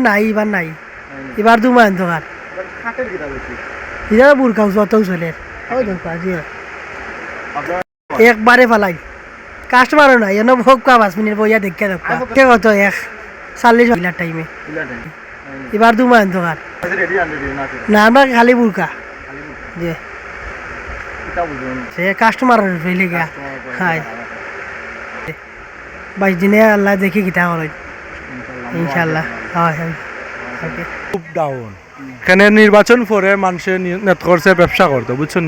নাই এবার দুমা অন্ধকার ইধার বুরকাও যত চলে ওই দেখো আজি একবারে ফালাই কাস্টমারও নাই এনে ভোগ 5 মিনিট বইয়া দেখে দেখো কে কত 40 মিনিট টাইমে এবার দুমা অন্ধকার না আমরা খালি বুরকা জি সে কাস্টমার ফেলে গা হয় 22 দিনে আল্লাহ দেখি কিতা করে ইনশাআল্লাহ হয় খুব ডাউন এখানে নির্বাচন পরে মানুষের নেট করছে ব্যবসা করতো বুঝছেন,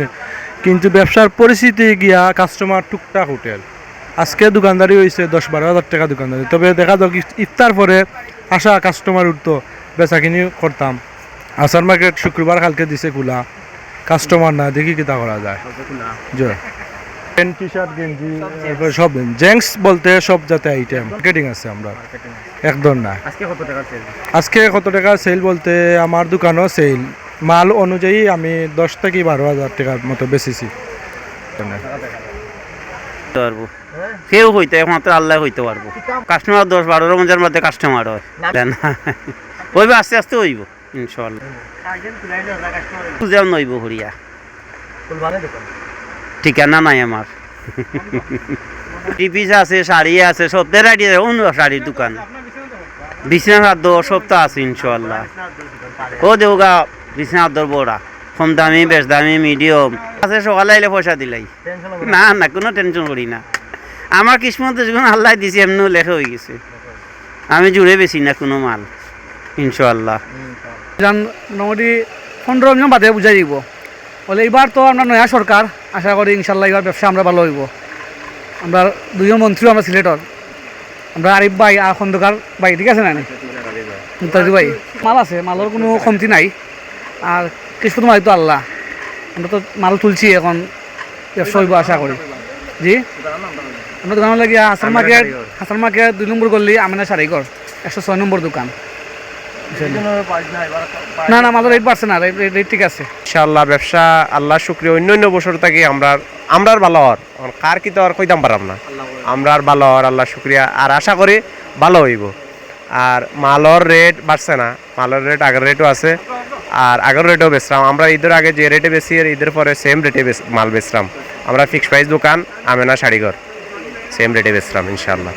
কিন্তু ব্যবসার পরিস্থিতি গিয়া কাস্টমার টুকটাক হোটেল আজকে দোকানদারি হয়েছে 10-12 হাজার টাকা দোকানদারি, তবে দেখা যাক ইফতার পরে আসা কাস্টমার উঠতো বেচা কিনি করতাম। আসার মার্কেট শুক্রবার কালকে দিছে খোলা, কাস্টমার না দেখি কিতা করা যায়। প্যান্ট টি শার্ট গেঞ্জি সব জেন্টস বলতে সব জাতে আইটেম মার্কেটিং আছে আমরা একদম না। আজকে কত টাকা সেল বলতে আমার দোকানও সেল মাল অনুযায়ী আমি 10 থেকে 12 হাজার টাকার মতো বেচেছি। কেউ হইতে একমাত্র আল্লাহ হইতে পারবো। কাস্টমার 10-12 মজার মধ্যে কাস্টমার হয় হইবে, আস্তে আস্তে হইব ইনশাআল্লাহ। নইব হরিয়া ঠিকানা নাই আমার। টিপিস আছে, শাড়ি আছে, সব ভ্যারাইটি অন্য শাড়ির দোকান, বিছনা চাদর সব তো আছে ইনশাআল্লাহ। ও দেওগা বিছনা চাদর বড়া কম দামি বেশ দামি মিডিয়াম আছে। সকালে আইলে পয়সা দিলাই না না কোনো টেনশন করি না। আমার কিসমত যখন আল্লাহ দিছে এমনি লেখা হয়ে গেছে, আমি জুড়ে বেশি না কোনো মাল ইনশাআল্লাহ। মোটামুটি 15 মিনিট বাদে বুঝাই দিব বলে এবার তো আমরা নয়া সরকার, আশা করি ইনশাল্লাহ এবার ব্যবসা আমরা ভালো হইব। আমরা 2জন মন্ত্রীও আমরা সিলেটর, আমরা আরিফ ভাই আর খন্দকার ভাই, ঠিক আছে না মুক্তাজি ভাই, মাল আছে, মালের কোনো কমতি নাই। আর কিসমত মালিক তো আল্লাহ, আমরা তো মাল তুলছি, এখন ব্যবসা হইব আশা করি। জি আমরা দোকান লাগিয়া হাসান মার্কেট 2 নম্বর গলি আমিনা শাড়িঘর 106 নম্বর দোকান। না না মালের রেট বাড়ছে না, রেট ঠিক আছে ইনশাআল্লাহ। ব্যবসা আল্লাহ শুকরিয়া অন্য বছর থেকে আমরা ভালো হওয়ার কার কি তো আর কইতাম পারাম না, আমরা ভালো হওয়ার আল্লাহ শুকরিয়া। আর আশা করি ভালো হইব। আর মালর রেট বাড়ছে না, মালের রেট আগের রেটও আছে, আর আগের রেটও বেচলাম আমরা। ঈদের আগে যে রেটে বেশি আর ঈদের পরে সেম রেটে মাল বেচলাম আমরা। ফিক্সড প্রাইস দোকান আমেনা শাড়িঘর, সেম রেটে বেচলাম ইনশাআল্লাহ।